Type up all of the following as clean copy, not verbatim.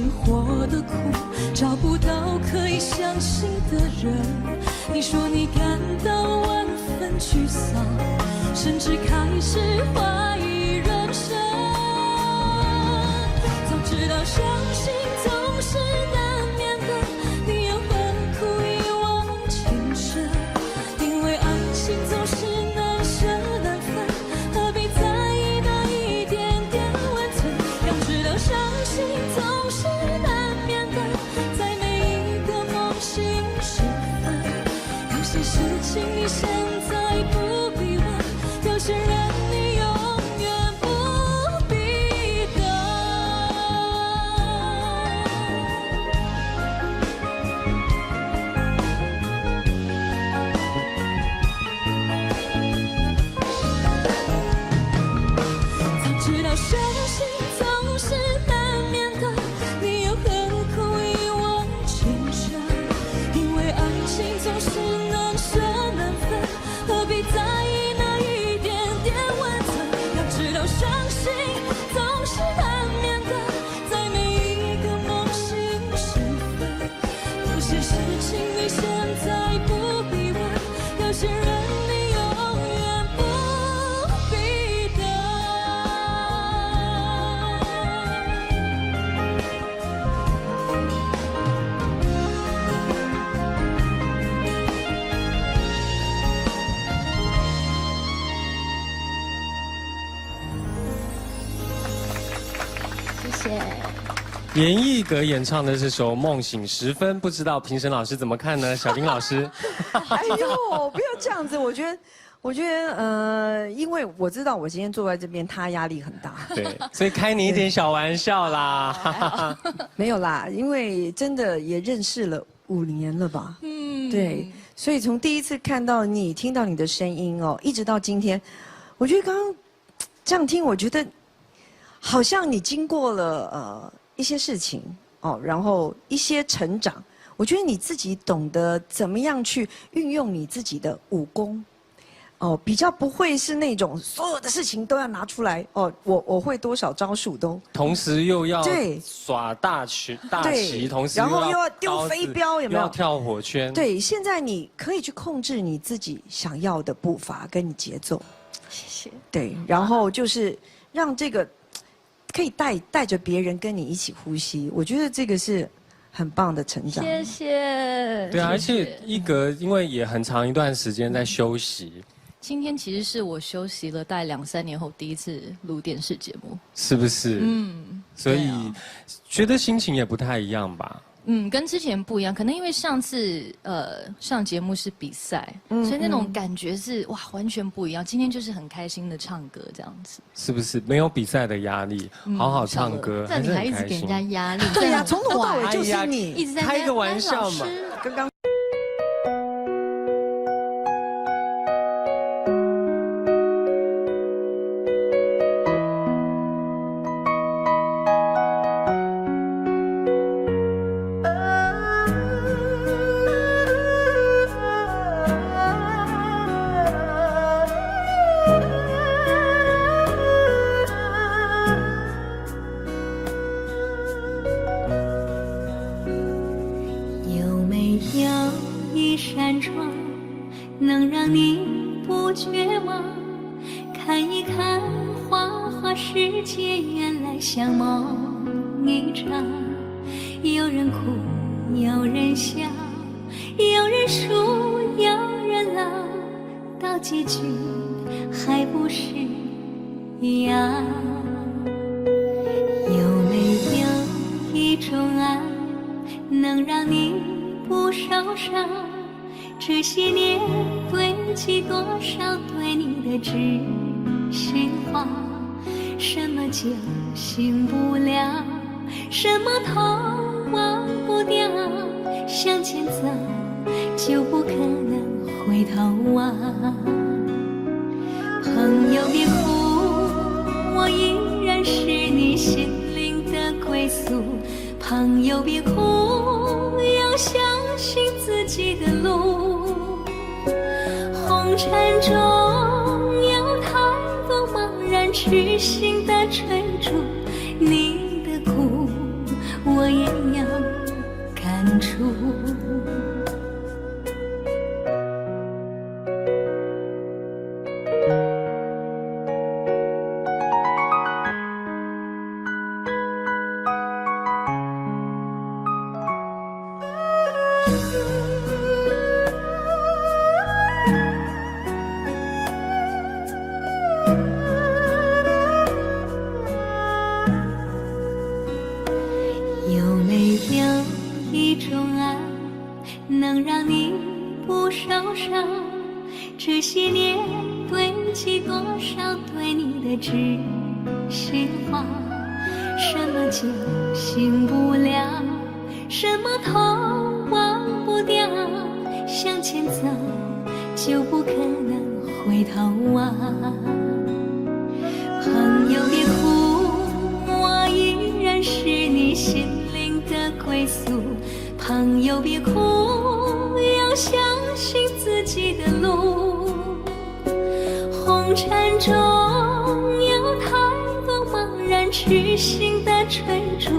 生活的苦，找不到可以相信的人。你说你感到万分沮丧，甚至开始怀疑人生。早知道相信总是难免的，你又何苦一往情深？因为爱情总是难舍难分，何必在意那一点点温存？要知道相信总是难免的，在每一个梦醒时分，有些事情你现在不必问，有些人你永远不必等。早知道相信总是难免的，你又何苦一往情深？因为爱情总是难舍难分，何必在意那一点点温存？要知道相信总是难免的，在每一个梦醒时分，有些事情你现在不必问，有些人你永远不必等。谢谢。严艺格演唱的这首《梦醒时分》，不知道评审老师怎么看呢？小丁老师，哎呦，不要这样子，我觉得，因为我知道我今天坐在这边，他压力很大。对，所以开你一点小玩笑啦。没有啦，因为真的也认识了5年了吧？对，所以从第一次看到你、听到你的声音哦，一直到今天，我觉得刚刚这样听，我觉得好像你经过了一些事情哦，然后一些成长，我觉得你自己懂得怎么样去运用你自己的武功。哦，比较不会是那种所有的事情都要拿出来哦，我会多少招数都，同时又要对耍大旗，同时然后又要丢飞镖，有没有？又要跳火圈。对，现在你可以去控制你自己想要的步伐跟你节奏。谢谢。对，然后就是让这个可以带着别人跟你一起呼吸，我觉得这个是很棒的成长。谢谢。对啊，而谢谢且一格因为也很长一段时间在休息，今天其实是我休息了大概2、3年后第一次录电视节目，是不是？所以觉得心情也不太一样吧？跟之前不一样，可能因为上次上节目是比赛，所以那种感觉是哇完全不一样。今天就是很开心的唱歌这样子，是不是？没有比赛的压力，好好唱歌，但你还一直给人家压力。对呀，从头到尾就是你，一直在开个玩笑嘛。刚刚。有没有一扇窗，能让你不绝望？看一看花花世界，原来像梦一场。有人哭，有人笑，有人输，有人老，到结局还不是一样。有没有一种爱，能让你不受伤？这些年堆积多少对你的知心话？什么就醒不了，什么痛忘不掉，向前走就不可能回头望。朋友别哭，我依然是你心灵的归宿。朋友别哭，要相信自己的路。红尘中有太多茫然痴心的追逐，你的苦我也要感触。有没有一种爱，能让你不受伤？这些年堆积多少对你的知心话？什么就醒不了，什么痛忘不掉，向前走就不可能回头望。朋友别哭，我依然是你心灵的归宿。朋友别哭，要相信自己的路。红尘中有太多茫然痴心的追逐，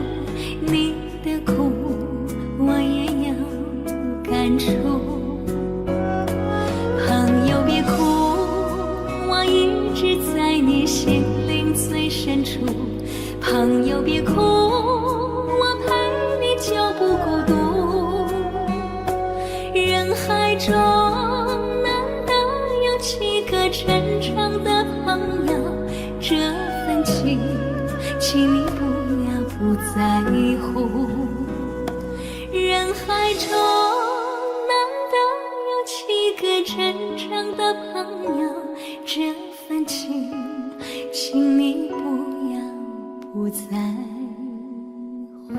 你的苦我也有感触。朋友别哭，我一直在你心灵最深处。朋友别哭，我陪你就不孤独。人海中难得有几个真正的朋友，这份情请你不要不在乎。人海中难得有几个真正的朋友，这份情请你不要不在乎。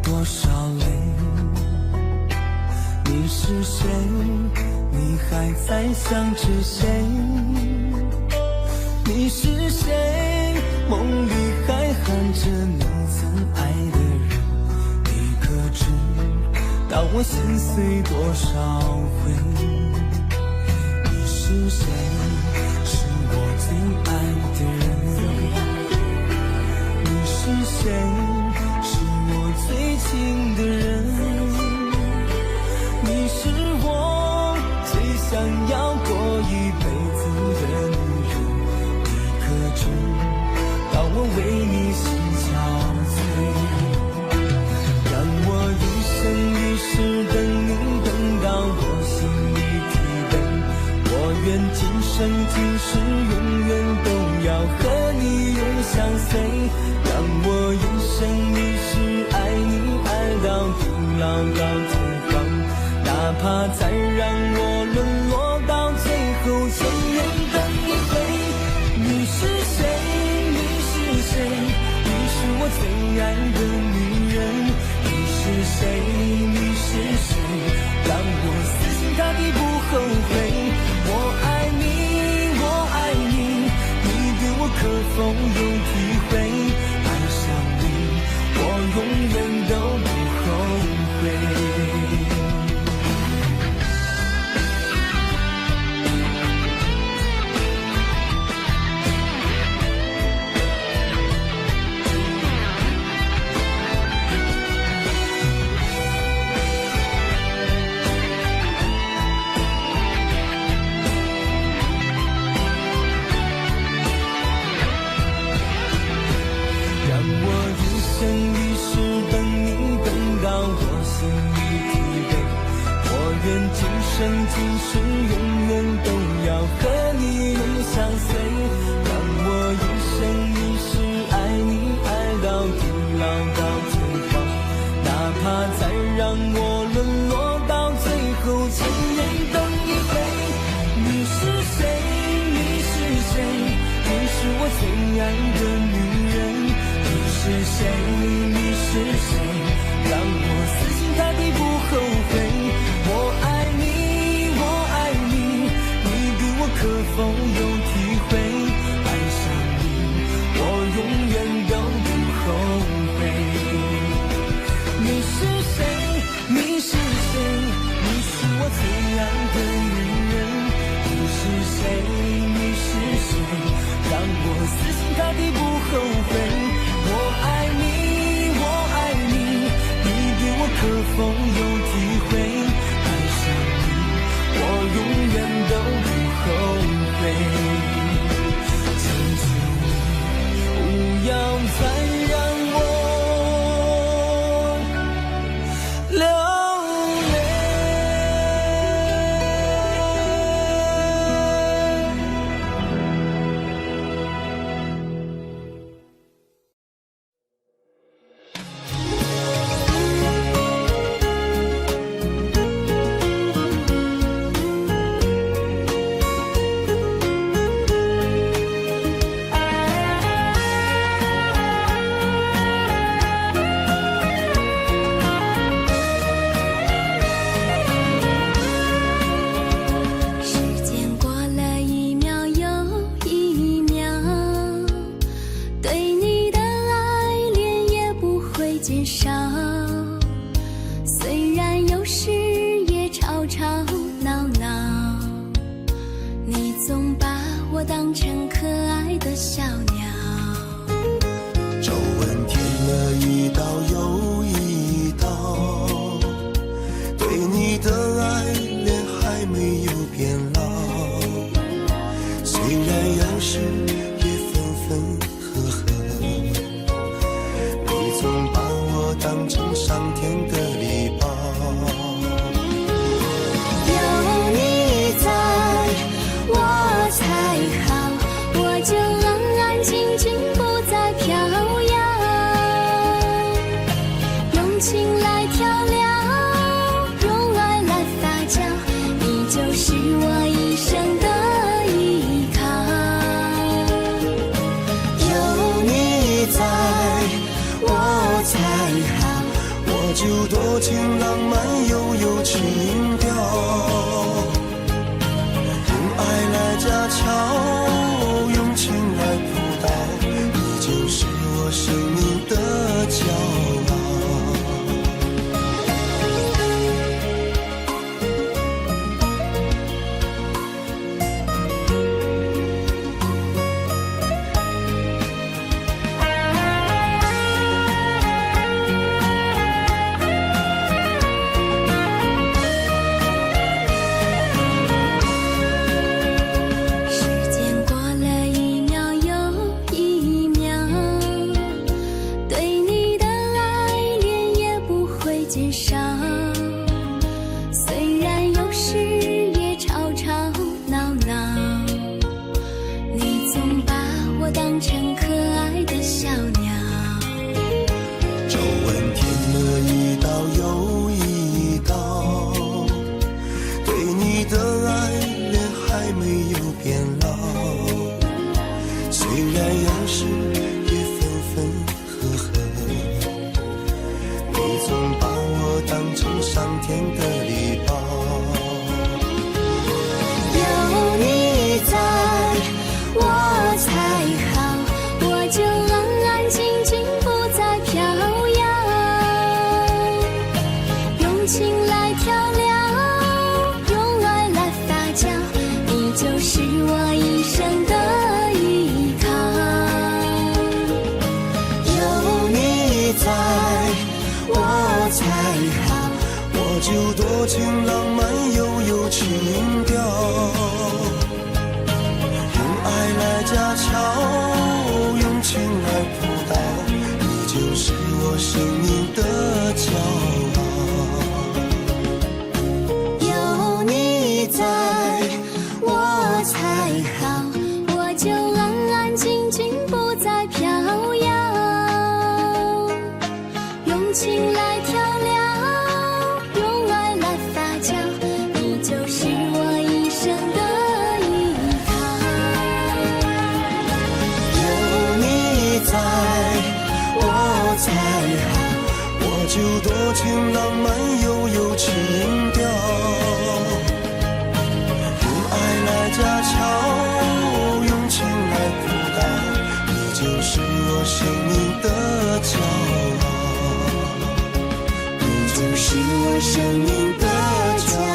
多少泪？你是谁？你还在想着谁？你是谁？梦里还喊着你曾爱的人，你可知道我心碎多少回？你是谁？是我最爱的人。你是谁？最亲的人，你是我最想要过一辈子的女人。你可知道我为你心憔悴？让我一生一世等你，等到我心里疲惫。我愿今生今世永远都要和你永相随。让我一生一世爱你，爱到地老到天荒，哪怕再让我沦落到最后，千年等一回。你是谁？你是谁？你是我最爱的女人。你是谁？你是谁？让我死心塌地不后悔。我爱你，我爱你，你对我可否有体会？爱上你，我永远都不后悔。今生今世永远都要和你永相随。让我一生一世爱你，爱到地老到天荒，哪怕再让我沦落到最后，千年等一回。你是谁？的女人。你是谁？你是谁？让我死心塌地不后悔。我爱你，我爱你，你比我可否有体会？爱上你，我永远都不后悔。你是谁？你是谁？你是我最爱的女人。你是谁？你是谁？让我死心塌地不后悔。我爱你，我爱你，你比我可否有体会？爱上你，我永远都不后悔。请不要再让我流泪。时间过了一秒又一秒，对你的爱恋也不会减少。虽然有时也吵吵闹闹，你总把我当成可爱的小鸟。皱纹填了一道又一道，对你的爱恋还没有变老。虽然有时也分分合合，你总把我当成上天的礼包。有你在，我才好，我就安安静静不再飘摇，用情来调料，用爱来发酵，你就是我一生的依靠。有你在，我才好，我就多情浪漫又有情调，用爱来家巧，用情来扑倒，你就是我生命的骄傲。时间过了一秒又一秒，对你的爱恋也不会减少。虽然有时也吵吵闹闹，你总把我当成可爱的小鸟。皱纹填了一道又一道，对你的爱恋还没有变老。虽然有时也分分合合，你总把我当成上天的礼包。有你在，我才好，我就安安静静不再飘摇，用情来调料，用爱来发酵，你就是我一生的依靠。有你在，我才好，我就多情浪漫又有情调，用爱来家巧，用情来扑倒，你就是我生命的骄傲。有你在，我才好，我就安安静静不再飘摇，用情来调料，用爱来发酵，多情浪漫又有情调，用爱来家巧，用情来辅导，你就是我生命的骄傲，你就是我生命的骄傲。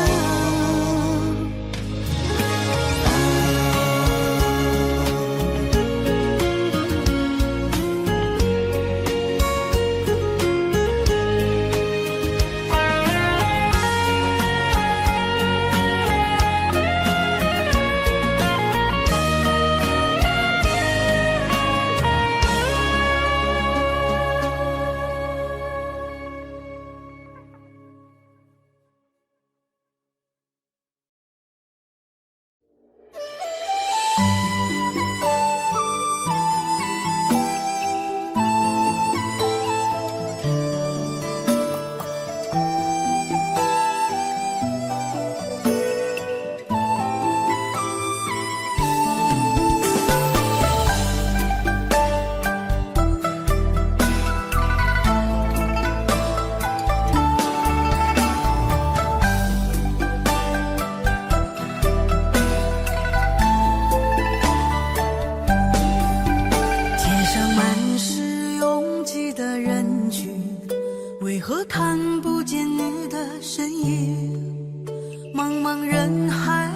为何看不见你的身影？茫茫人海，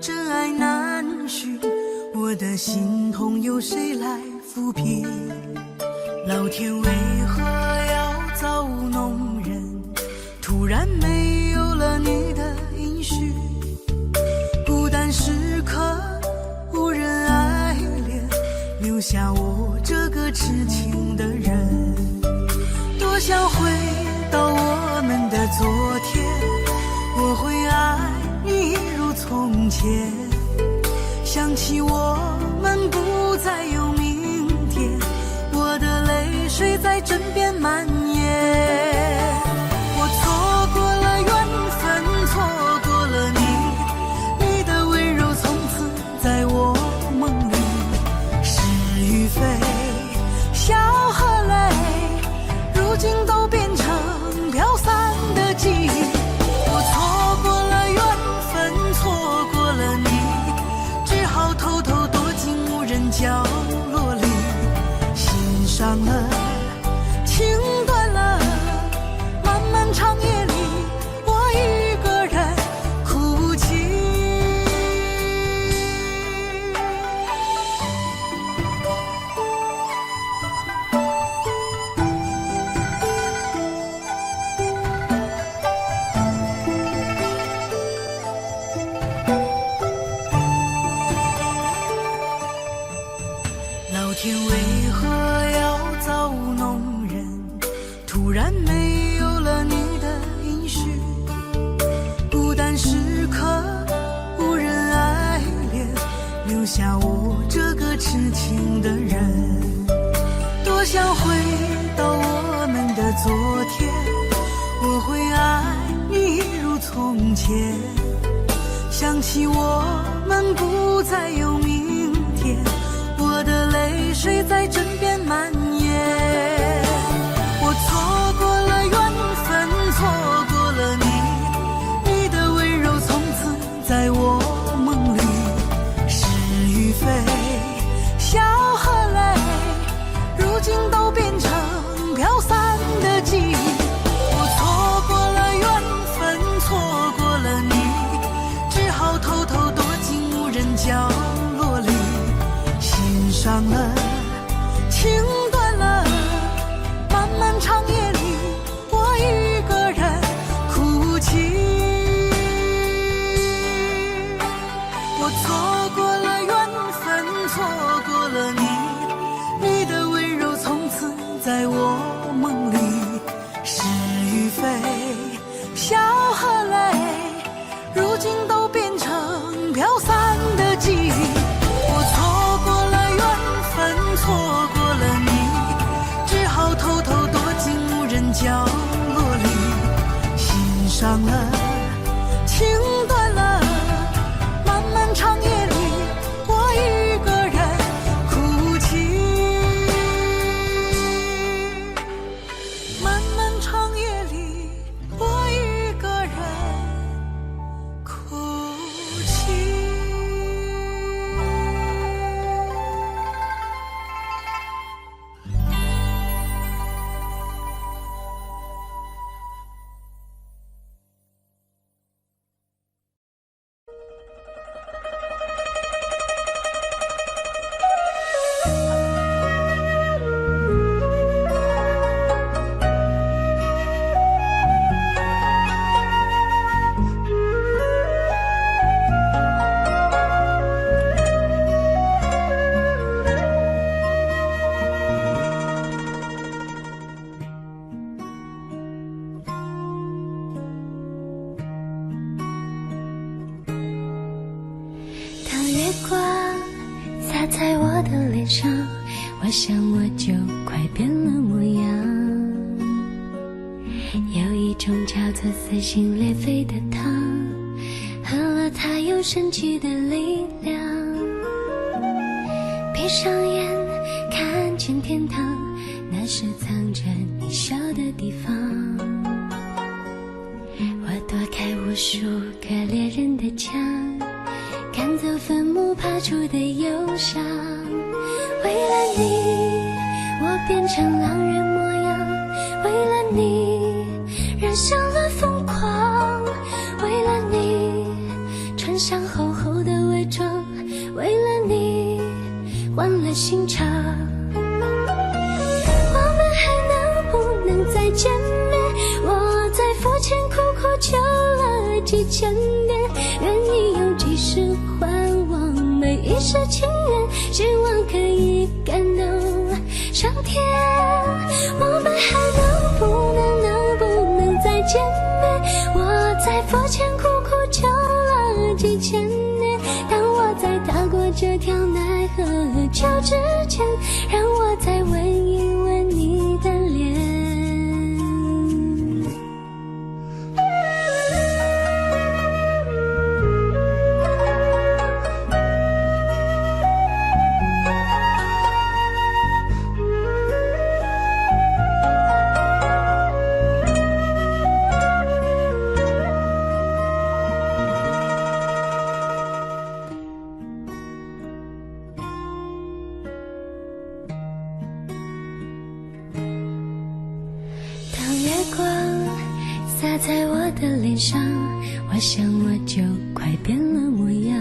真爱难寻，我的心痛有谁来抚平？老天为何要造物弄人？突然没有了你的音讯，孤单时刻无人爱怜，留下我这个痴情的人。多想回到我们的昨天，我会爱你一如从前。想起我们不再有明天，我的泪水在枕边蔓延。我错过了缘分，错过了你，你的温柔从此在我梦里。是与非，笑和泪，如今都变成飘散的记忆。我错过了缘分，错过了你，只好偷偷躲进无人角落里。心伤了，情断了，漫漫长夜里，我一个人哭泣。老天为何要造物弄人？突然没有了你的音讯，孤单时刻无人爱怜，留下我这个痴情的人。多想回到我们的昨天，我会爱你一如从前。想起我们不再有明天，我的泪水在枕边蔓延。我错过了缘分，错过了你，你的温柔从此在我梦里。是与非，笑和泪，如今都变成飘散的记忆。我错过了缘分，错过了你，只好偷偷躲进无人角落里。心伤了，情断脸上，我想我就快变了模样。有一种叫做撕心裂肺的糖，喝了它有神奇的力量。闭上眼看见天堂，那是藏着你笑的地方。我躲开无数个猎人的枪，赶走坟墓爬出的忧伤。为了你，我变成狼人模样。为了你，染上了疯狂。为了你，穿上厚厚的伪装。为了你，换了心肠。我们还能不能再见面？我在佛前苦苦求了几千遍，愿意用几世还往每一世情缘，希望可以感动上天。我们还能不能再见面？我在佛前苦苦求了几千年，当我在踏过这条奈何桥之前，让我再吻一吻你的脸。洒在我的脸上，我想我就快变了模样。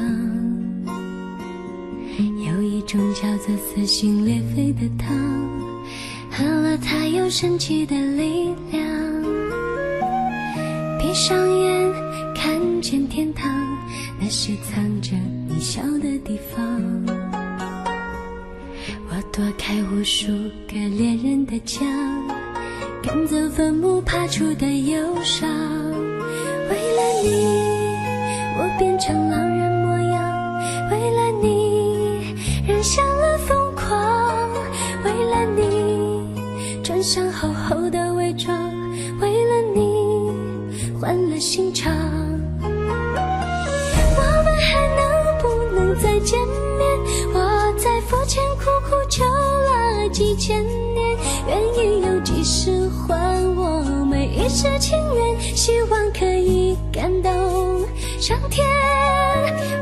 有一种叫做撕心裂肺的糖，喝了它有神奇的力量。闭上眼看见天堂，那是藏着你笑的地方。我躲开无数个猎人的枪，赶走坟墓爬出的忧伤。为了你，我变成狼人模样。为了你，染上了疯狂。为了你，穿上厚厚的伪装。为了你，换了心肠。我们还能不能再见面？我在佛前苦苦求了几千年，愿意用几世还我每一世情缘，希望可以感动上天。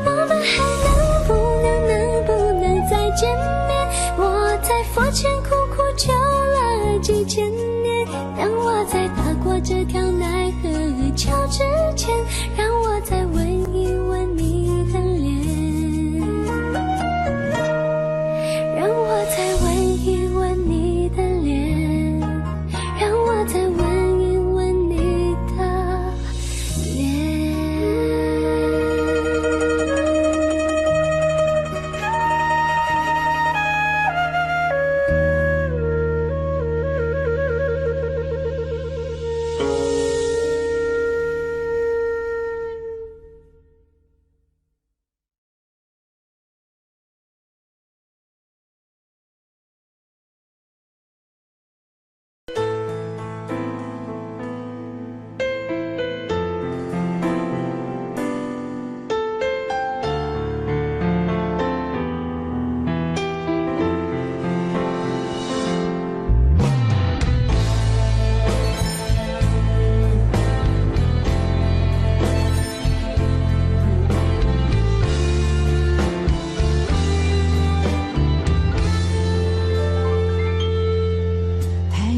我们还能不能再见面？我在佛前苦苦求了几千年，当我在踏过这条奈何桥之前，让我再吻一吻你的脸，让我再吻一吻你的脸，让我再吻一吻你的脸。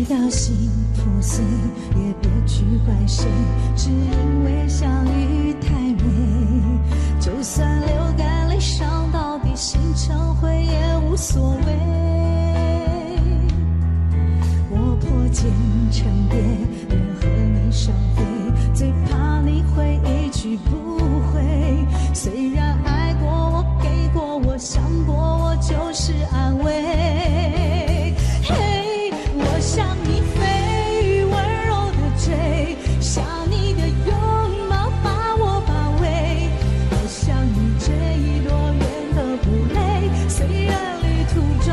到幸福碎，也别去怪谁，只因为相遇太美。就算流干泪伤到底，心成灰也无所谓。我破茧成蝶，愿和你双飞，最怕你会一去不回。虽然爱过我，给过我，想过我，就是安慰。我向你飞，温柔的追，想你的拥抱把我包围。我向你追，多远都不累，虽然旅途中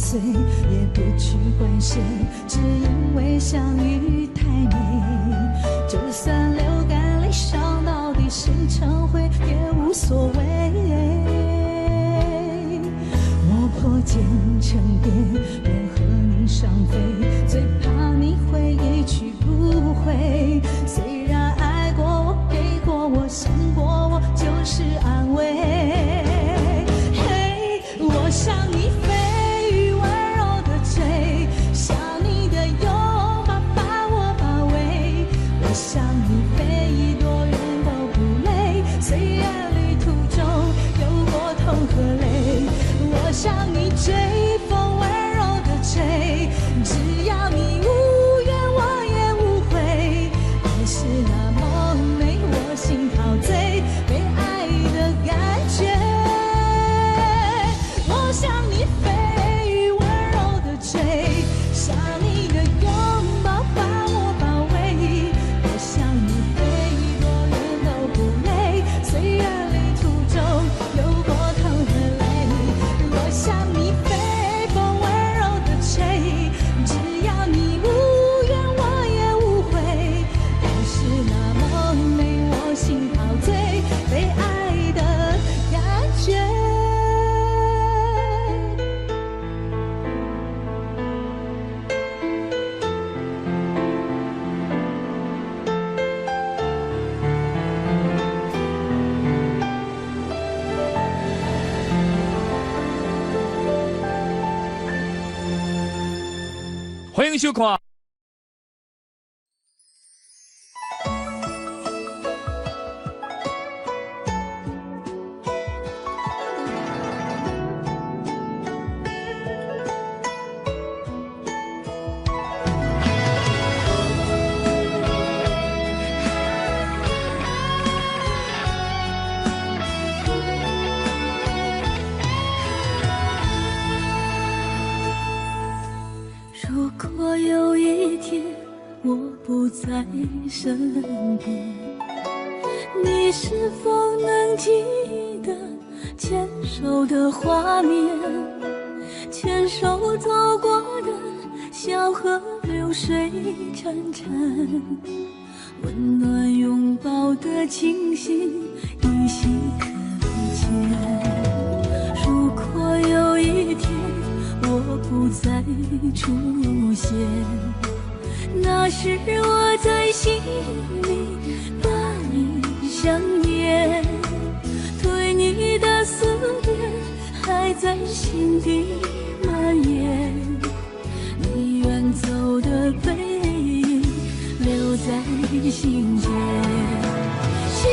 碎，也不去怪谁，只因为相遇太美。就算流干泪，伤到底谁忏悔也无所谓。我破茧成蝶，愿和你双飞，最怕你会一去不回。虽然爱过我，给过我，想过我，就是安慰。嘿，我向你飞羽温柔的追，想你的拥抱把我包围。我向你飞，多远都不累，虽然旅途中有过痛和泪。我向你追，风温柔的吹，只要你无怨我也无悔。爱是那么美，我心陶醉，被爱的感觉。我向你飞，羽温柔的追，想你的拥抱把我包围。我向你飞，多远都不累，虽然旅途中有过痛和泪。我向你飞，风温柔的吹，只要你无怨我也无悔。爱是那么美，我心陶醉，被爱的感觉。欢迎收看。如果有一天我不在身边，你是否能记得牵手的画面？牵手走过的小河流水潺潺，温暖拥抱的情形依稀可见。如果有一天我不再出现，那时我在心里把你想念，对你的思念还在心底蔓延。你远走的背影留在心间，请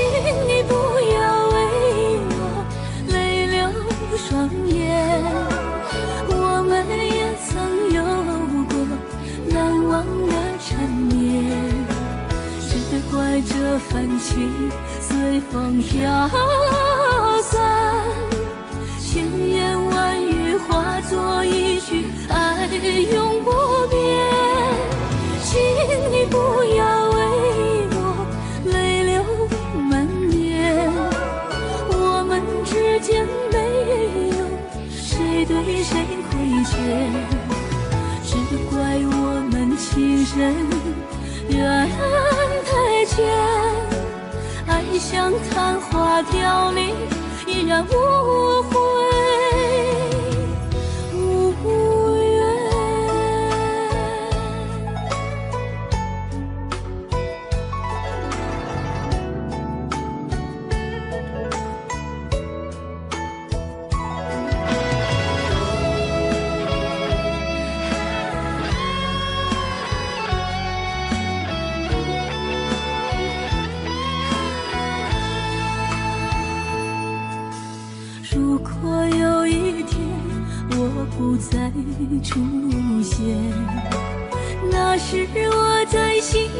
你不要为我泪流双眼。我们也曾有过难忘的缠绵，只怪这份情随风飘散，千言万语化作一句爱永不变。请你不要为我泪流满面，我们之间没有谁对谁亏欠，只怪我们情深缘太浅，爱像昙花凋零，依然无悔无怨。如果有一天我不再出现，那时我在心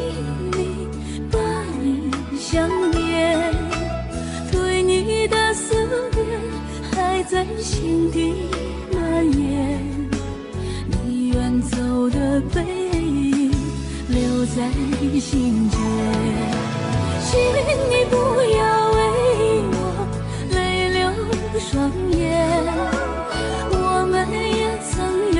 里把你想念，对你的思念还在心底蔓延。你远走的背影留在心间，请你不要为我泪流双眼，我们也曾有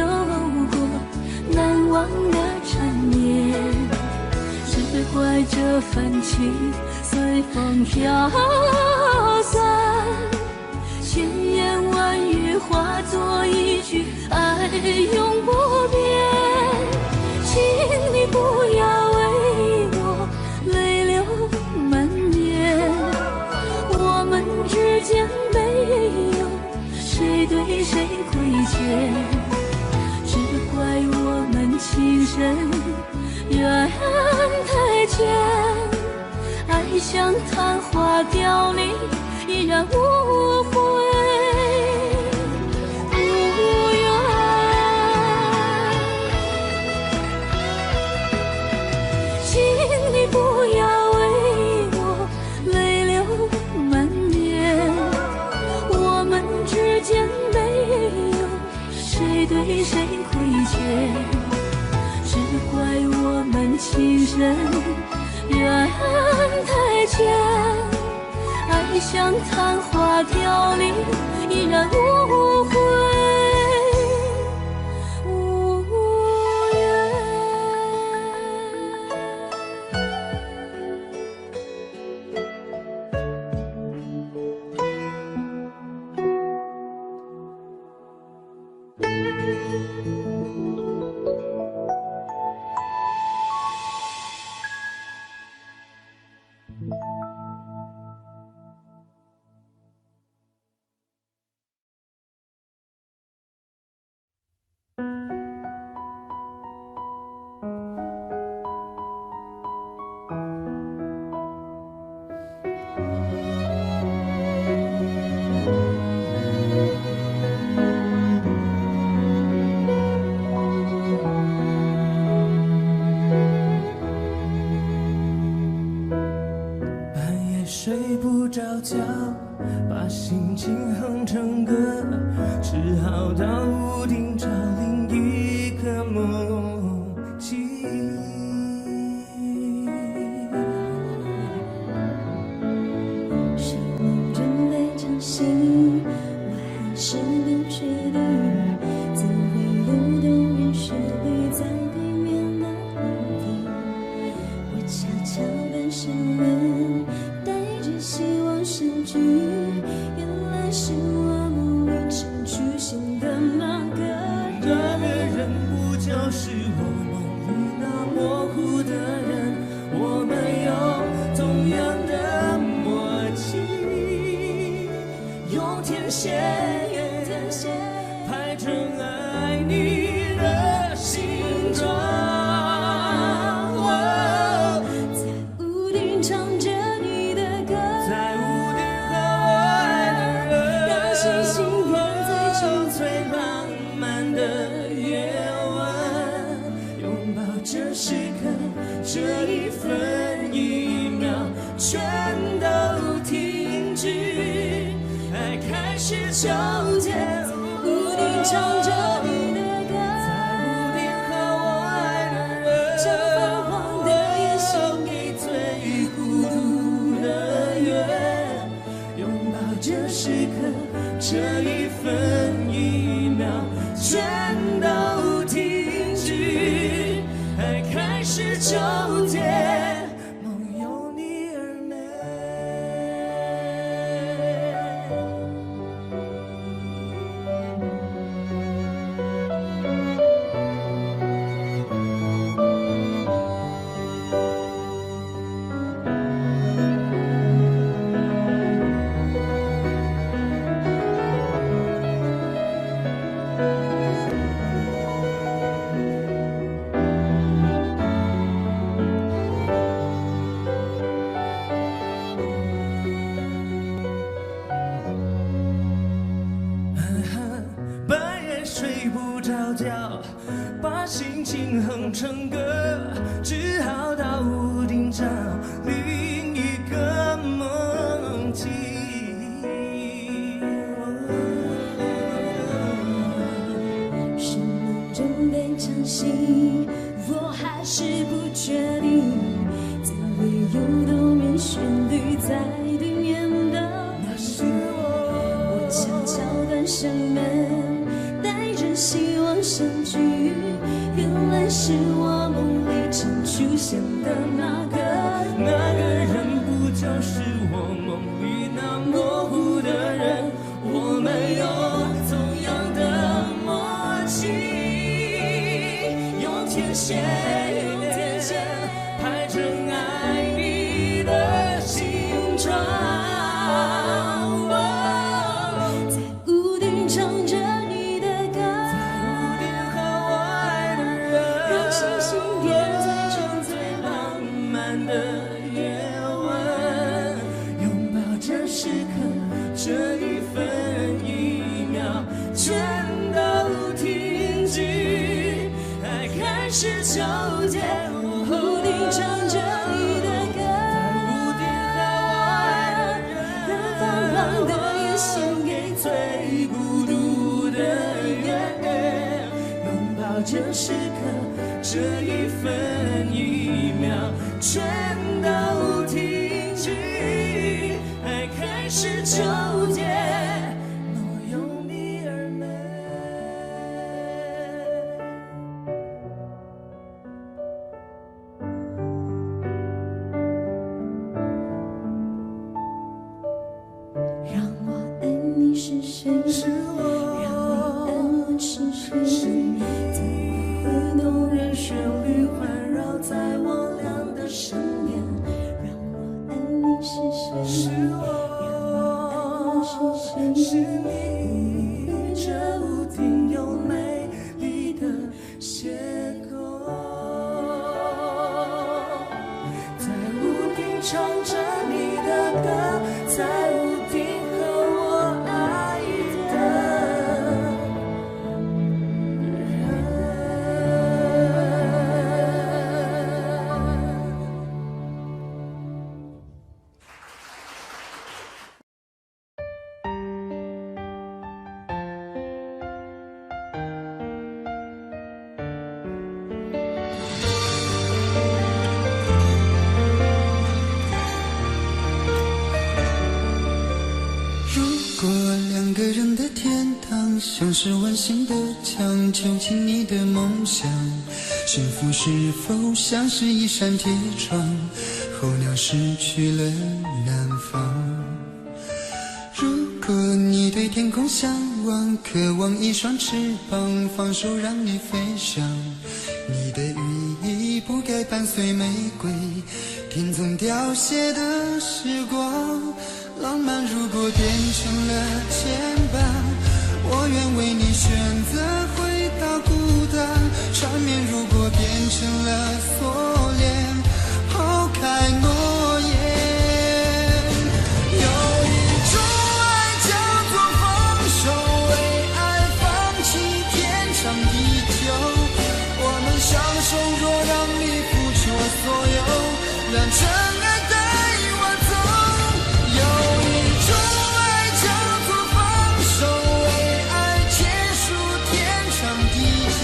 散，千言万语化作一句爱永不变。请你不要为我泪流满面，我们之间没有谁对谁亏欠，只怪我们情深缘太浅，爱像昙花凋零，依然无悔无怨。请你不要为我泪流满面，我们之间没有谁对谁亏欠，只怪我们情深缘太浅，爱像昙花凋零，依然无悔无怨。睡不着觉，把心情哼成歌，只好到屋顶找另一个梦境。是梦中被吵醒，我还是不确定，怎会有动人旋律在对面的楼顶？我悄悄半声问，希望相聚，原来是我梦里曾出现的那个人。那个人不就是我梦里那模糊的人？我们有同样的默契，用天线排成爱你的形状。这时刻，这一分一秒，全都停止，爱开始纠结。屋顶唱着你的歌，在屋顶和我爱的人，将泛黄的夜献给最孤独的月。拥抱这时刻，这一分一秒，全都停止。爱开始纠结，梦有你而美。睡不着觉，把心情哼成歌，只好到屋顶找另一个梦境。是梦中被吵醒，我还是不确定，怎会有动人旋律在对面的那是我悄悄关上门。希望相聚，原来是我梦里曾出现的那个人，不就是我梦里那模到这时刻，这一分一秒全都停止，爱开始纠结，莫由你而美。让我爱你是谁？是我，让你爱我是谁？是你，在我会动人旋律环绕在我俩的身边。让我爱你是谁？是我，是你，这屋顶有美丽的邂逅，在屋顶唱着你的歌，在屋顶和我爱的如果两个人的天堂像是温馨的墙，囚禁你的梦想，幸福是否像是一扇铁窗，候鸟失去了南方。如果你对天空向往，渴望一双翅膀，放手让你飞翔，你的羽翼不该伴随玫瑰，听从凋谢的时光。浪漫如果变成了牵绊，我愿为你选择回到孤单。缠绵如果变成了锁链，抛开诺言。有一种爱叫做放手，为爱放弃天长地久。我们相守，若让你付出所有，让真爱带我走。有一种爱叫做放手，为爱结束天长地久。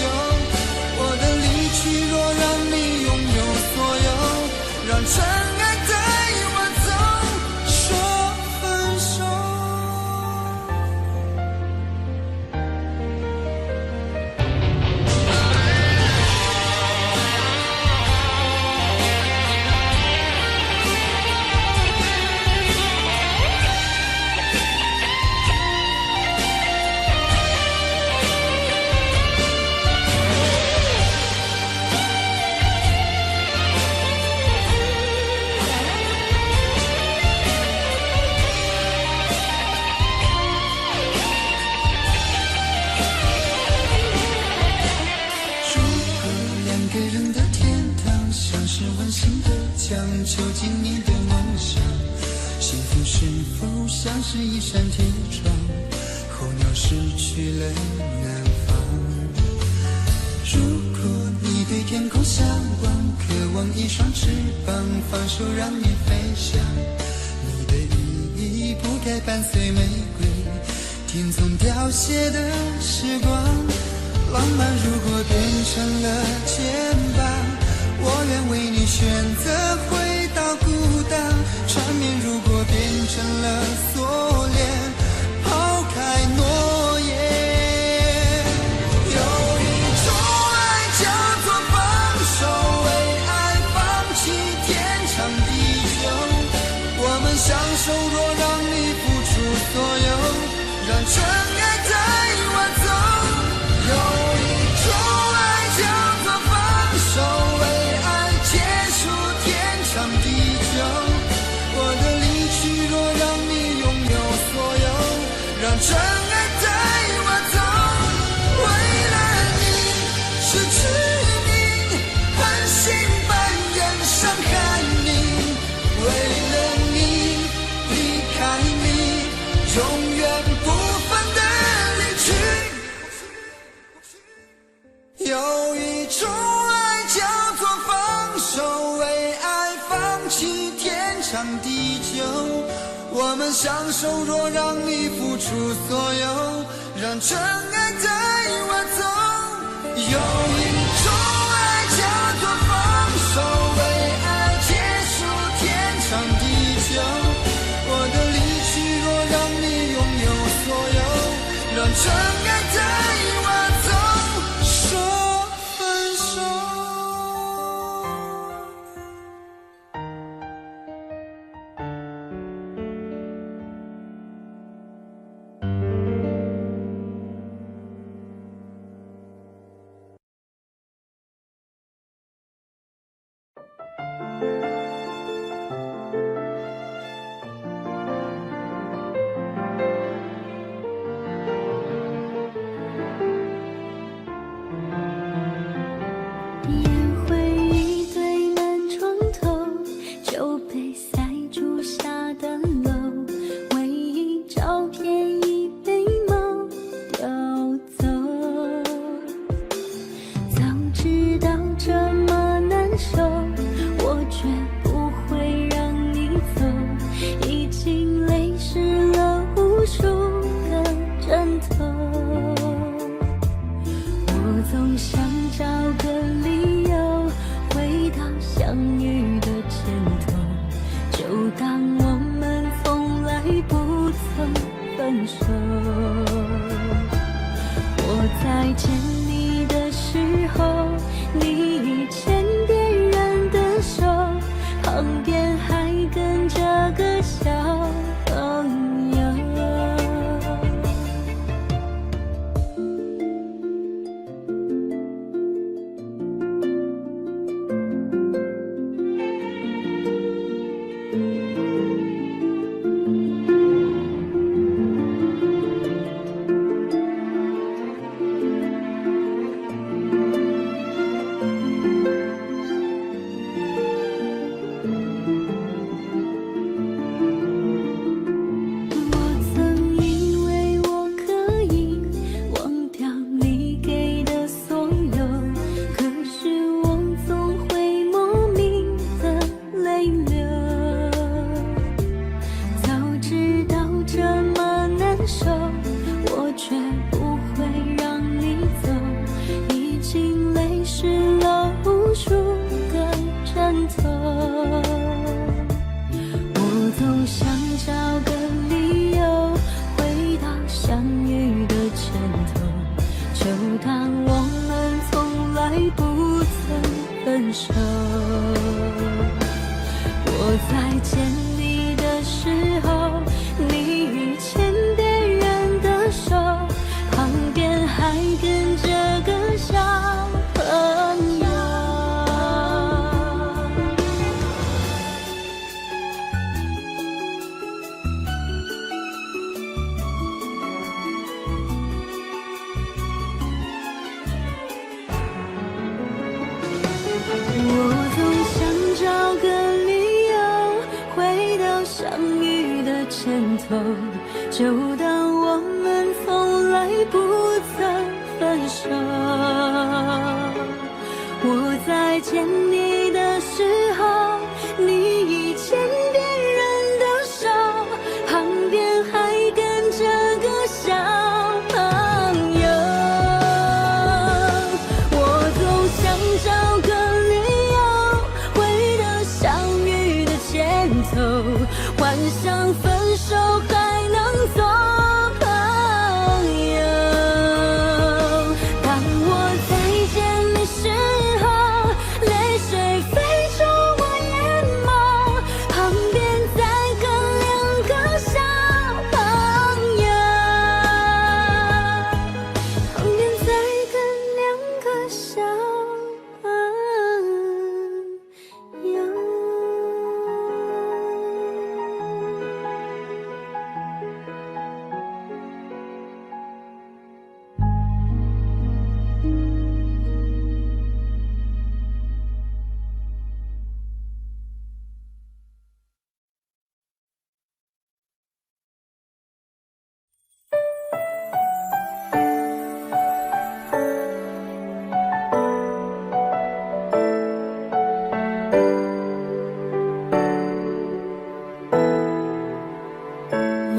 我的离去若让你拥有所有，让真爱带我走，说分手。如果两个人的天堂像是温馨的墙，囚禁你的梦想，幸福是否像是一扇铁窗，候鸟失去了南方。如果你对天空向往，渴望一双翅膀，放手让你飞翔，你的羽翼不该伴随玫瑰，听从凋谢的时光。浪漫如果变成了牵绊，我愿为你选择回到孤单。缠绵如果变成了锁链，抛开诺言。有一种爱叫做放手，为爱放弃天长地久。我们相守，若让你付出所有，让真爱带我走。有一种爱叫做放手，为爱结束天长地久。我的离去若让你拥有所有，让真爱带我走。为了你失去你，狠心扮演伤害你，为了你离开你，永远不分的离去。有一种爱叫做放手，为爱放弃天长地久。我们相守，若让你付出所有，让真爱带我走。有一种爱叫做放手，为爱结束天长地久。我的离去若让你拥有所有，让真爱带我走，说分手。烟灰一堆满床头，酒杯塞住下的漏，唯一照片已被猫叼走。早知道这么难受，我绝不会让你走，已经泪湿了无数个枕头。我总想找个理由回到相遇的前头，就当我们从来不曾分手。我在见你的时候，你已牵别人的手，旁边还跟着个小朋友。我曾以为我可以忘掉你给的所有，可是我总会莫名的泪流。早知道这么难受，我却不会让你走，已经泪湿了无数个枕头。我总想找个理由回到相遇的前头，就当我们从来不曾分手。我在见你的时候，你已牵别人的手，旁边还跟着个小朋友。我总想找个理由回到相遇的前头，就当我们从来不曾分手。我在见你的时候，你已牵别人的手，旁边还跟着个小朋友。我总想找个理由回到相遇的前头，幻想分手还能做朋友。当我再见你时候，泪水飞出我眼眸，旁边再跟两个小朋友，旁边再跟两个小朋友。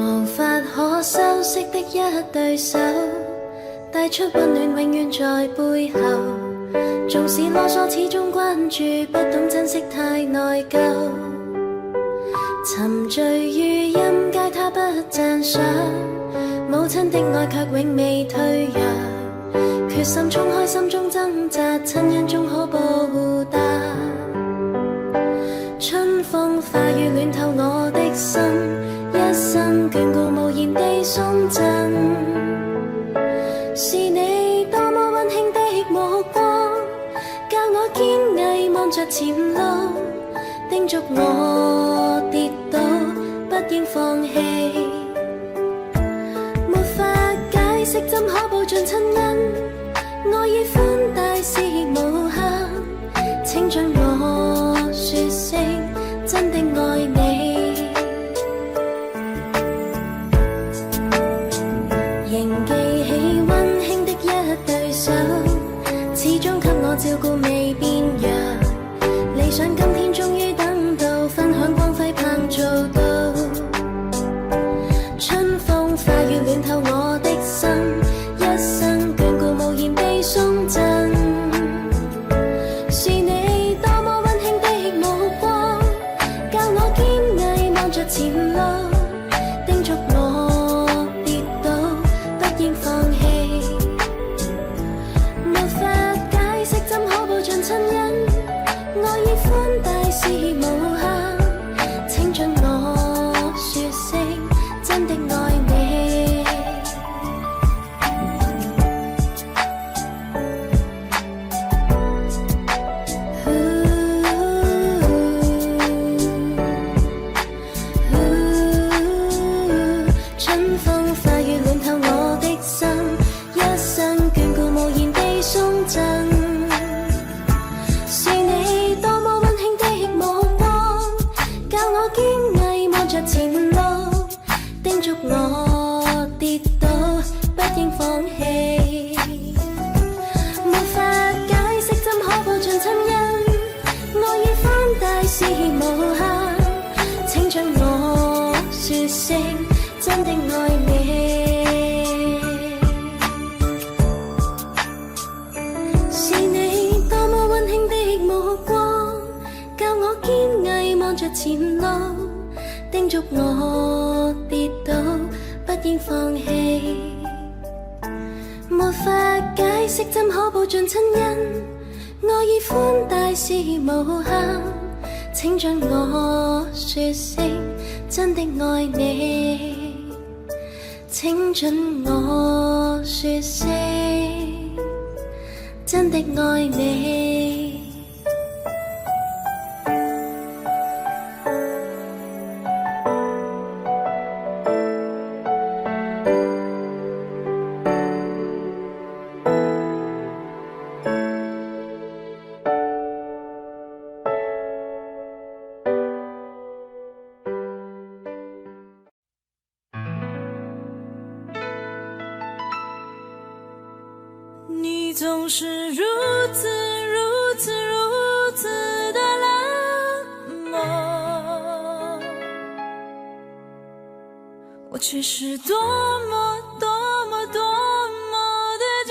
無法可修飾的一對手，帶出溫暖永遠在背後。縱使囉嗦始終關注，不懂珍惜太內疚。沉醉於音階他不讚賞，母親的愛卻永未退讓。決心衝開心中掙扎，親恩終可報答。春風化雨暖透我的心，一生眷顧無言地送贈。是你多麼溫馨的目光，教我堅毅望着前路，叮囑我跌倒不應放棄。沒法解釋怎可報盡親恩，愛意寬大是無限，請准我說聲真的愛你。仍記起溫馨的一對手，始終給我照顧未變樣。理想今天終於等到，分享光輝盼做到。春風化雨暖透我的心，一生眷顧無言地送贈。是你多麼溫馨的目光，教我堅毅望着前路，叮囑我跌倒不應放棄。沒法解釋怎可報盡親恩，愛意寬大是無限，請准我說聲真的愛你。春風化雨暖透我的心，一生眷顧無言地送贈。是你多麼溫馨的目光，教我堅毅望着前路，叮囑我跌倒不應放棄。沒法解釋怎可報盡親恩，愛意寬大是無限，請准我說聲真的愛你。是你多麼溫馨的目光，教我堅毅望着前路，叮囑我跌倒不應放棄。沒法解釋怎可報盡親恩，愛意寬大是無限，請准我說聲真的愛你。請准我說聲真的愛你。你总是如此如此如此的冷漠，我却是多么多么多么的寂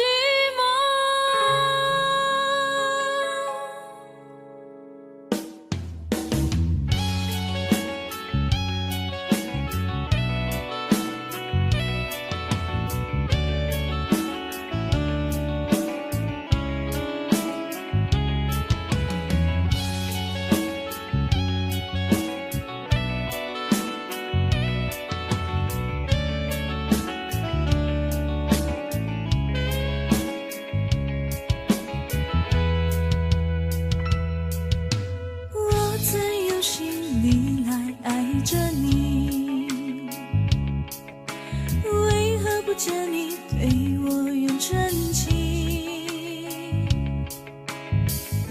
见你对我用真情，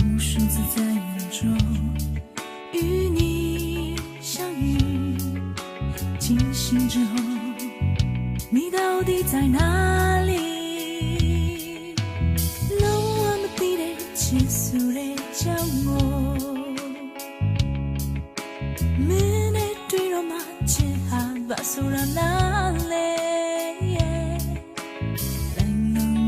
无数次在梦中与你相遇，惊醒之后你到底在哪里？너무 아무 띠에 치수를将我눈에 뒤로만 치하 바소라 나래冷冷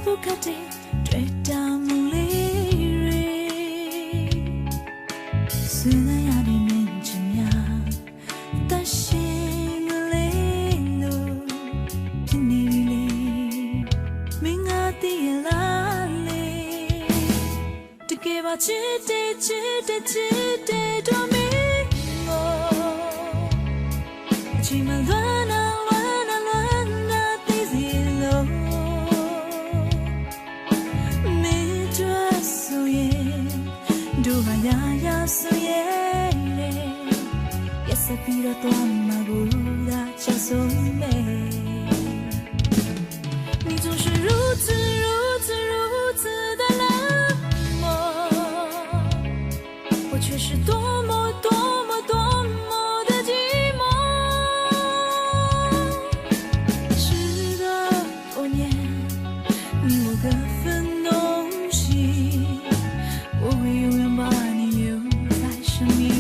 不可敌，追到梦里瑞。虽然要的面怎样，但心里路听你里，明啊的拉里，这给我记得多明我，起码乱啊。Pero tu amargura ya son美，你总是如此的冷漠，我却是多么的寂寞。时隔多年，你我各分东西，我会永远把你留在生命里。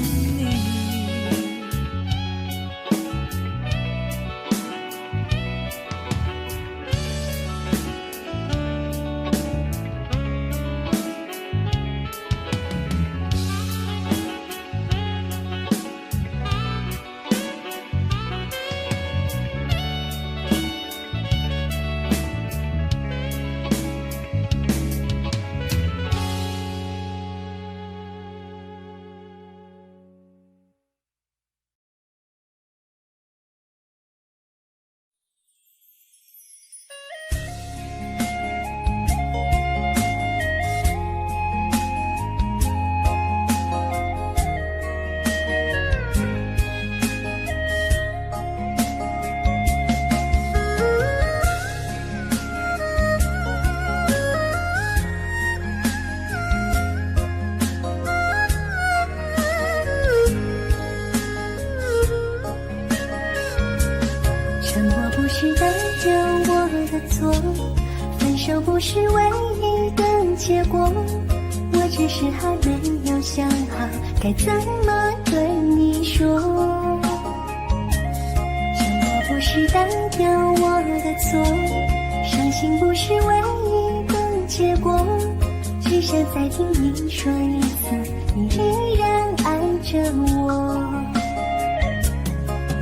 是代表我的错，分手不是唯一的结果，我只是还没有想好该怎么对你说。沉默不是代表我的错，伤心不是唯一的结果，只想再听你说一次，你依然爱着我。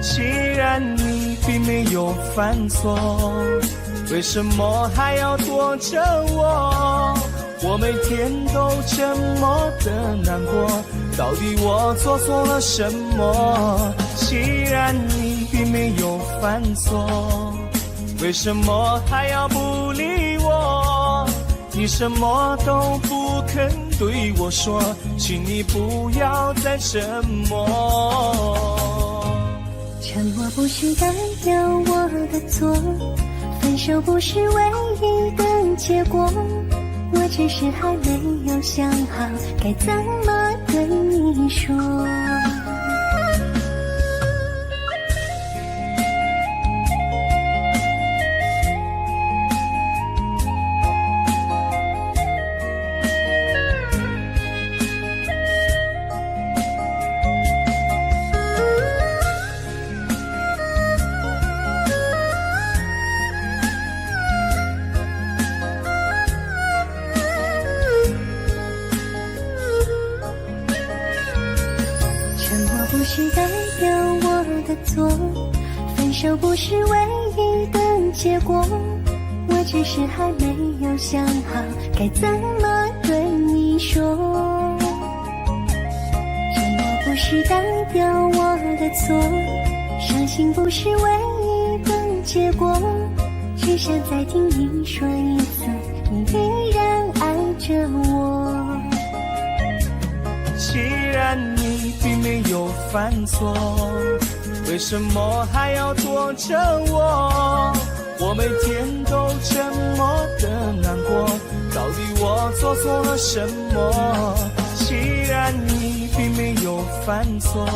既然你并没有犯错，为什么还要躲着我？我每天都这么的难过，到底我做错了什么？既然你并没有犯错，为什么还要不理我？你什么都不肯对我说，请你不要再沉默。沉默不是代表我的错，分手不是唯一的结果，我只是还没有想好该怎么对你说。不是代表我的错，分手不是唯一的结果，我只是还没有想好该怎么对你说。沉默不是代表我的错，伤心不是唯一的结果，只想再听你说一次，你依然爱着我。既然你并没有犯错，为什么还要躲着我？我每天都这么的难过，到底我做错了什么？既然你并没有犯错，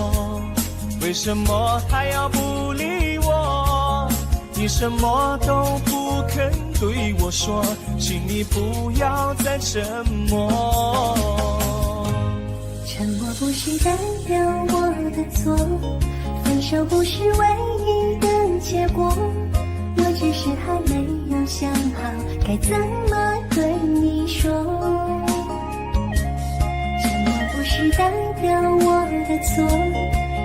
为什么还要不理我？你什么都不肯对我说，请你不要再沉默。沉默不是代表我的错，分手不是唯一的结果，我只是还没有想好该怎么索，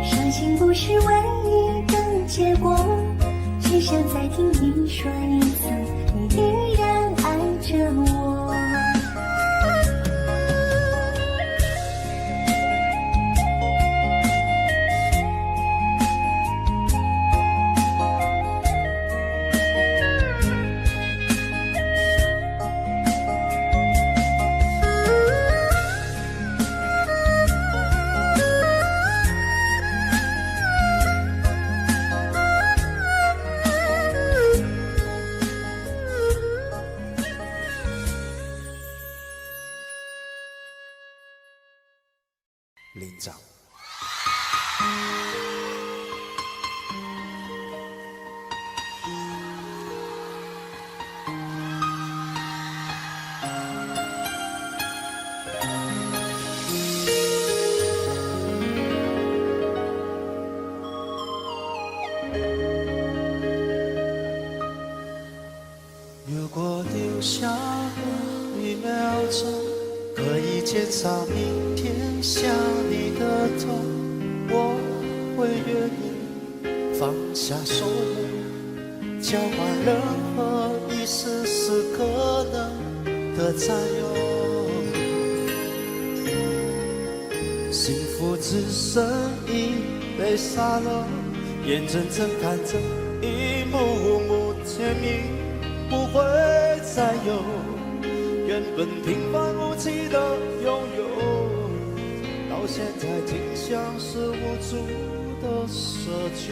伤心不是唯一的结果，只想再听你说一次，你依然爱着我。林长。如果留下了1秒钟，可以减少明天想你的痛，我会愿意放下所有，交换任何一丝丝可能的占有。幸福只剩一杯沙漏，眼睁睁看着一幕幕甜蜜不会再有，原本平凡无奇的拥有，到现在竟像是无助的奢求。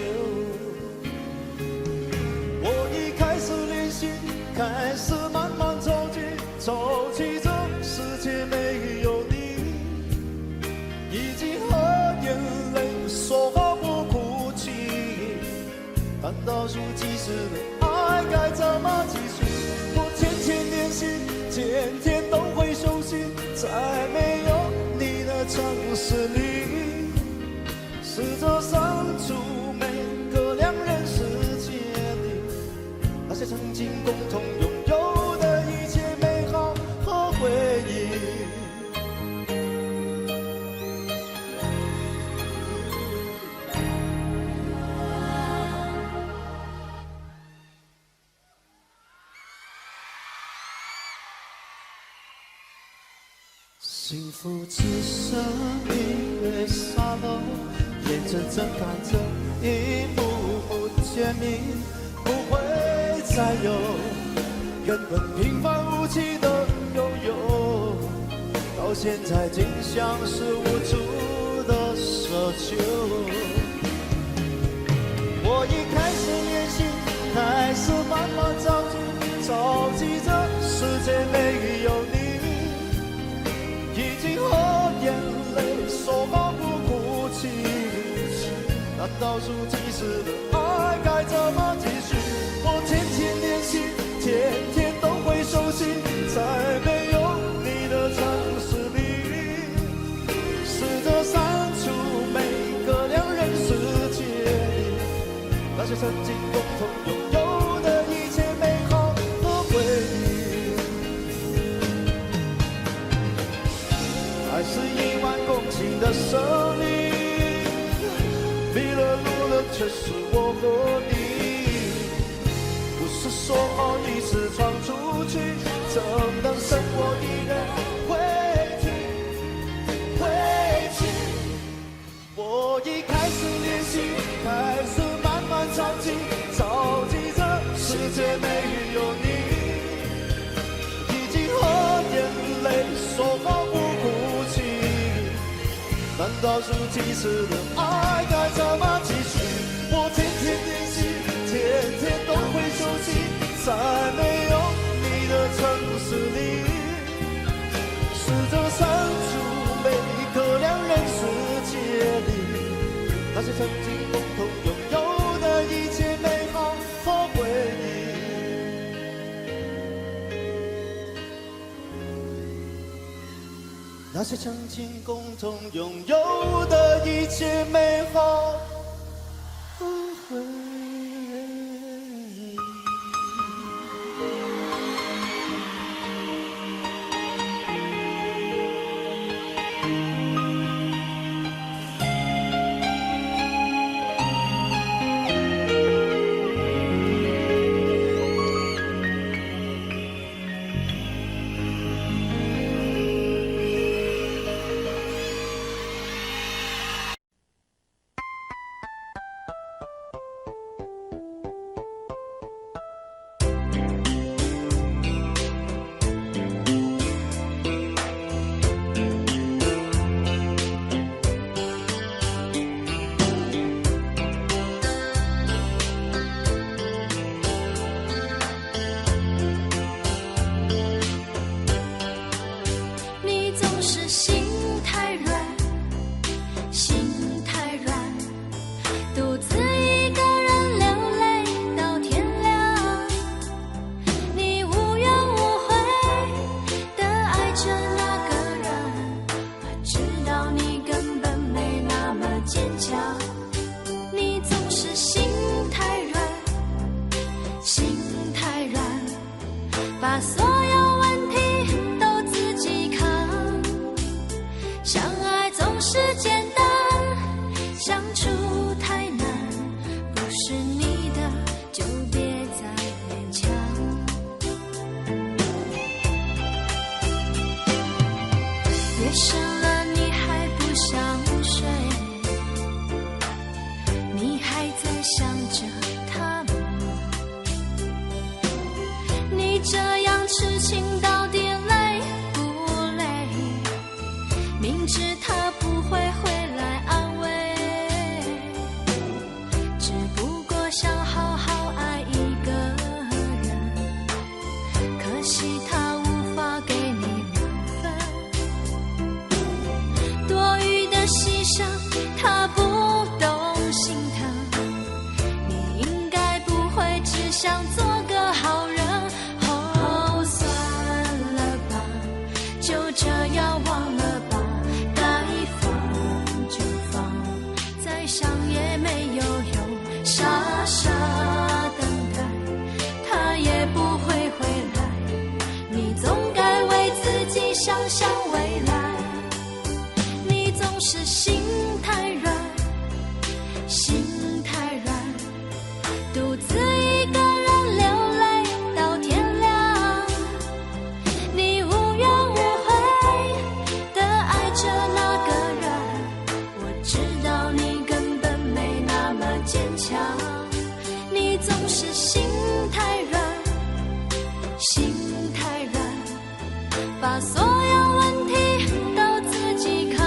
我已开始练习，开始慢慢走进这世界没有你，已经和眼泪说好不哭泣，但倒数计时的爱该怎么继续？我天天练习，天天都会熟悉，在没有你的城市里，试着删除每个两人世界里那些曾经共同拥有的一切美好和回忆。幸福只剩一杯沙漏，眼睁睁看着一幕幕甜蜜不会再有，原本平凡无奇的拥有，到现在竟像是无助的奢求。我已开始练习，开始慢慢着急这世界没有你，已经和眼泪说好不哭泣，但倒数计时的爱该怎么继续？我天天练习，天天都会熟悉，在没有你的城市里，试着删除每个两人世界里那些曾经共同拥有的一切美好和回忆。爱是10000公顷的森林，迷了路的却是我和你，不是说好一次闯出去，怎能剩我一人回去？我已开始练习，开始慢慢着急这世界没有你，已经和眼泪说好不哭泣，但倒数计时的爱该怎么继续？我天天练习，天天都会熟悉，在没有你的城市里，试着删除每个两人世界里那些曾经共同拥有的一切美好和回忆。那些曾经共同拥有的一切美好和回忆。把所有问题都自己扛。相爱总是简单，相处太难，不是你的就别再勉强。夜深了你还不想睡，你还在想着他吗？你这样痴情到底累不累？明知他不会回来安慰，只不过想好好爱一个人，可惜他无法给你满分。多余的牺牲他不懂心疼，你应该不会只想做个好人。哦，算了吧，就这样忘了吧，该放就放，再想也没有用，傻傻等待，他也不会回来。你总该为自己想想未来，你总是心太软，心太软，独自一个人流泪到天亮。你无怨无悔地爱着那个人，我知道你根本没那么坚强。你总是心太软，心太软，把所有问题都自己扛。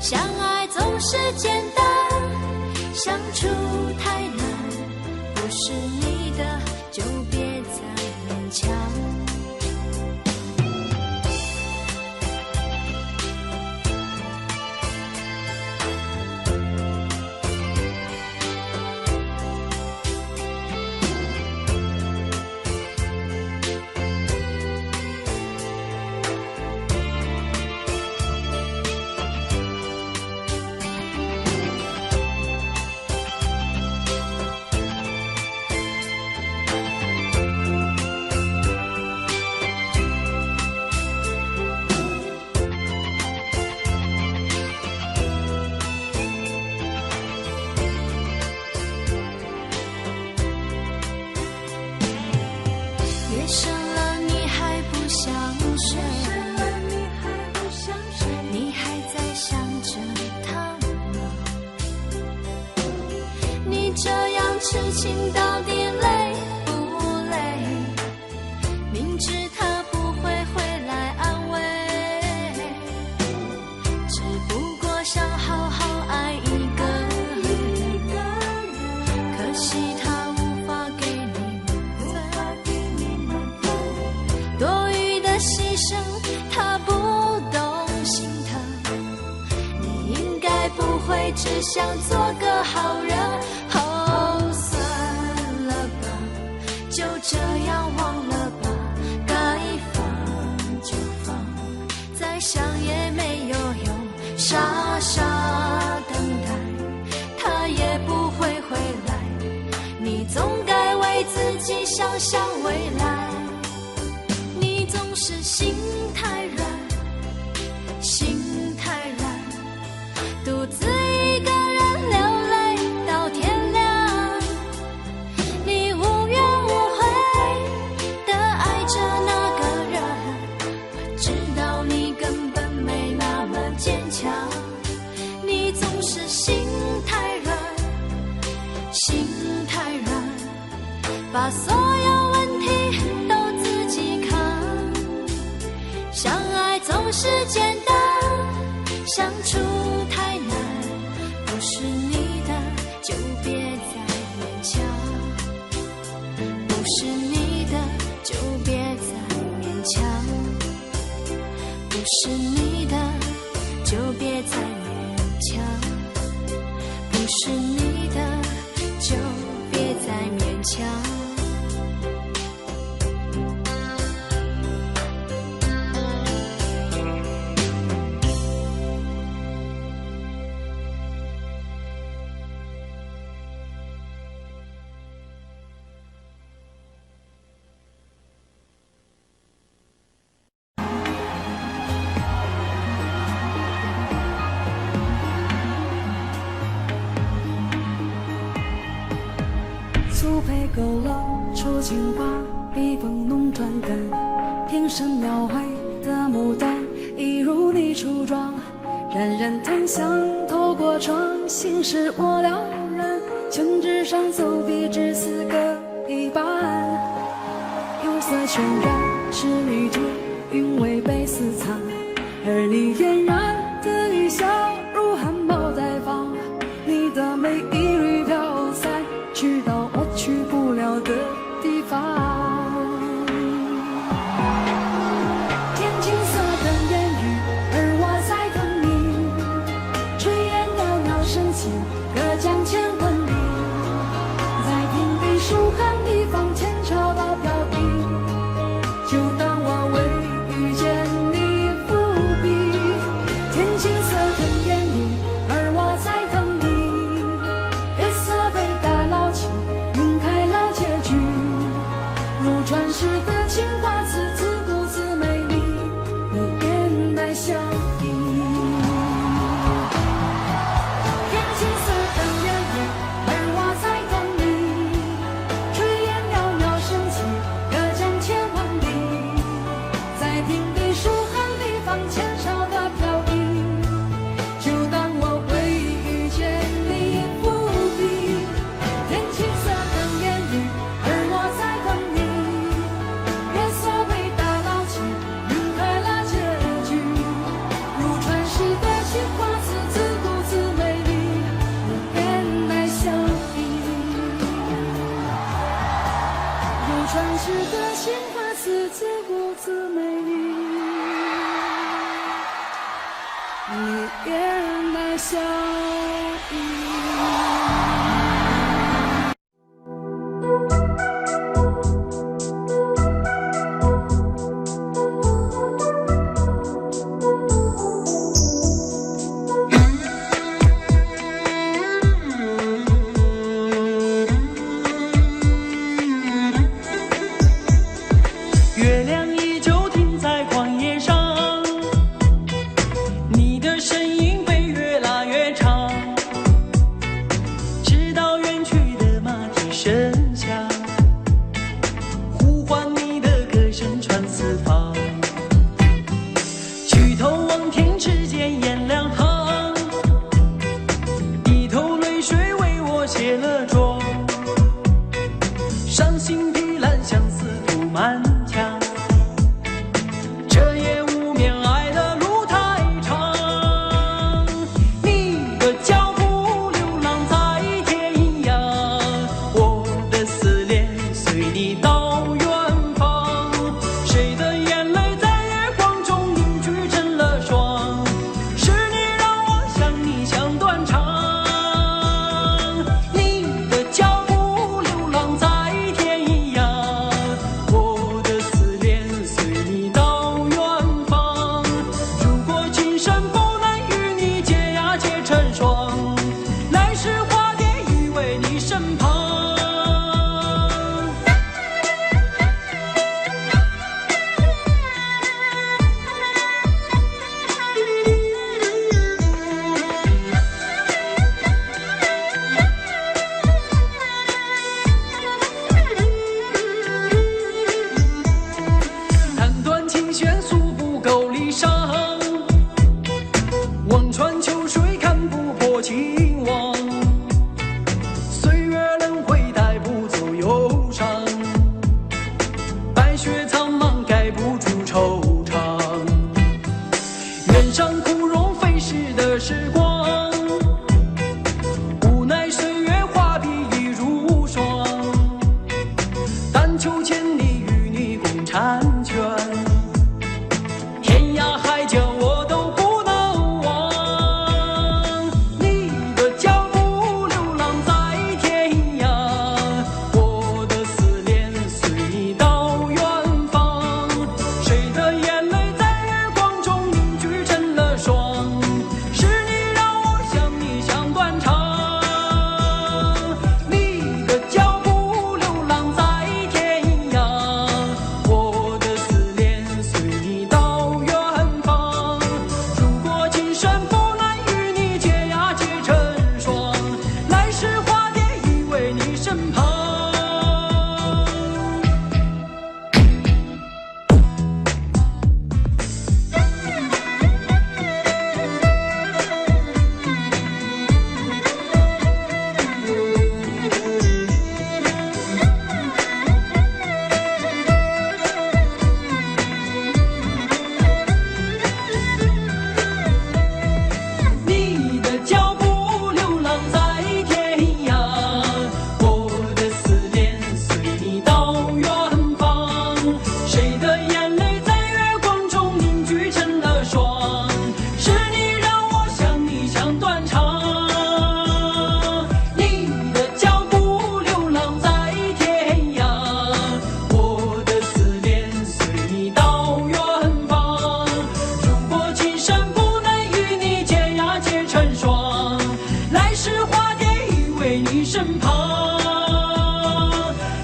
相爱总是简单，相处太难，不是你的就别再勉强。夜深了你还不想睡，你还在想着他吗？你这样痴情到底累不累？明知他不会回来安慰，只不过想好好爱一个人，可惜他无法给你满分。多余的牺牲他不懂心疼，你应该不会只想做个好人。哦，算了吧，就这样忘了吧，该放就放，再想也没有用，傻傻等待，他也不会回来。你总该为自己想想未来，你总是心太软，心太软，独自一个人流泪到天亮。你无怨无悔地爱着那个人，我知道你根本没那么坚强。你总是心太软，心太软，把所有问题都自己扛。相爱总是简单，相处太难，不是你的就别再勉强，不是你的就别再勉强，不是你的就别再勉强，不是你的就别再勉强。素配勾勒出情花，笔锋浓转感，天生描绘的牡丹，一如你初妆，冉冉檀香透过窗，心事我了然，宣纸上走笔只四个一半，釉色渲染是泥土，韵味被私藏，而你嫣然的一笑如含苞待放，你的美一缕飘散，去到我去不了的地方。天青色等烟雨，而我在等你。炊烟袅袅升起，隔江千万里，在平地书汉地方前朝的飘逸，就当我未遇见你伏笔。天青色等烟雨，而我在等你。月色被打捞起，晕开了结局，如传世的情话，字字故自美丽，你眼带笑意。天青色等烟雨，而我在等你。炊烟袅袅升起，隔江千万里，在平地书汉地方前朝的飘逸，就当我未遇见你伏笔。天青色等烟雨，而我在等你。月色被打捞起，晕开了结局，如传世的情话，字字故自美丽，你眼带笑意。如传世的情话，字字故自美丽，你眼带笑意。月亮依旧停在旷野上，你的身影被越拉越长。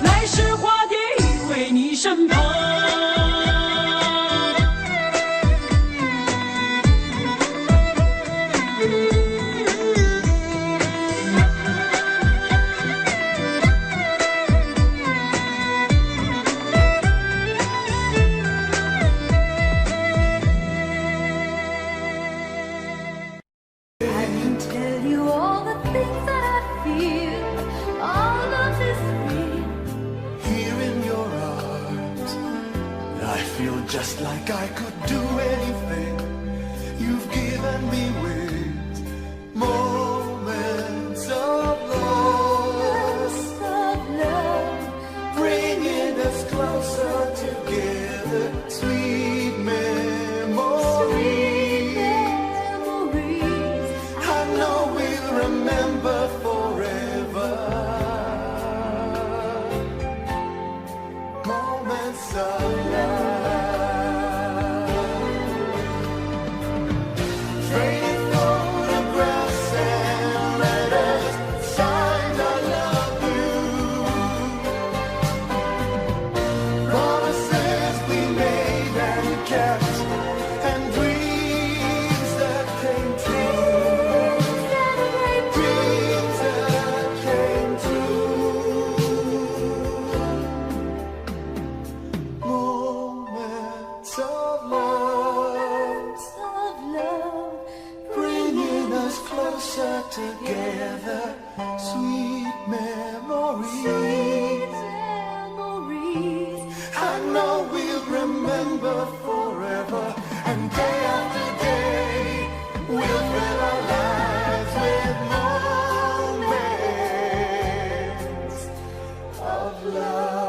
来时花蝶依偎你身旁。Just like I could do anything, you've given me with moments of love, bringing us closer together, sweet memories. I know we'll remember forever. Moments of love. Together, sweet memories. I know we'll remember forever, and day after day we'll fill our lives with moments of love.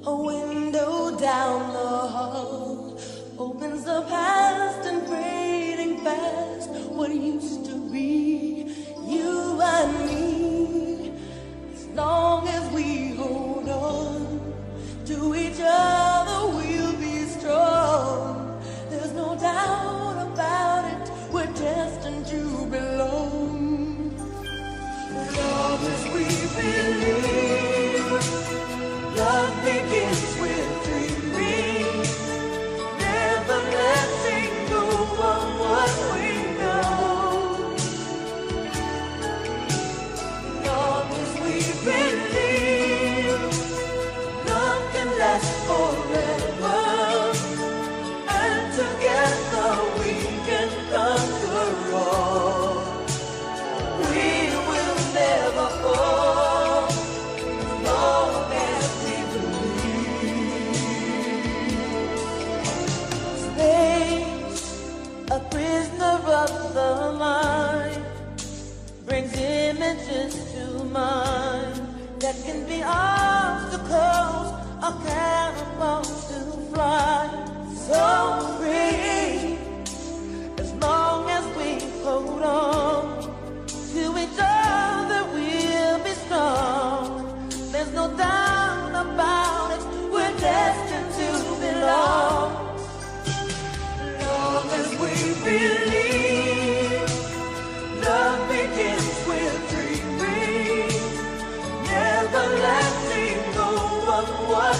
A window down the hall opens the past and fading fast. What used to be you and me, as long as we hold on to each other, we'll be strong. There's no doubt about it, we're destined to belong. Love as we believe, love begins with dreaming, never letting go of what we know. Long as we believe, love can last forever, and together we can conquer all. We will never fall, long as we believe. Space, a prisoner of the mind, brings images to mind that can be obstacles or catapults to fly. So free, as long as we hold on to each other, we'll be strong. There's no doubt about it, we're destined to belong. Long as we believe, love begins with dreaming, never letting go of what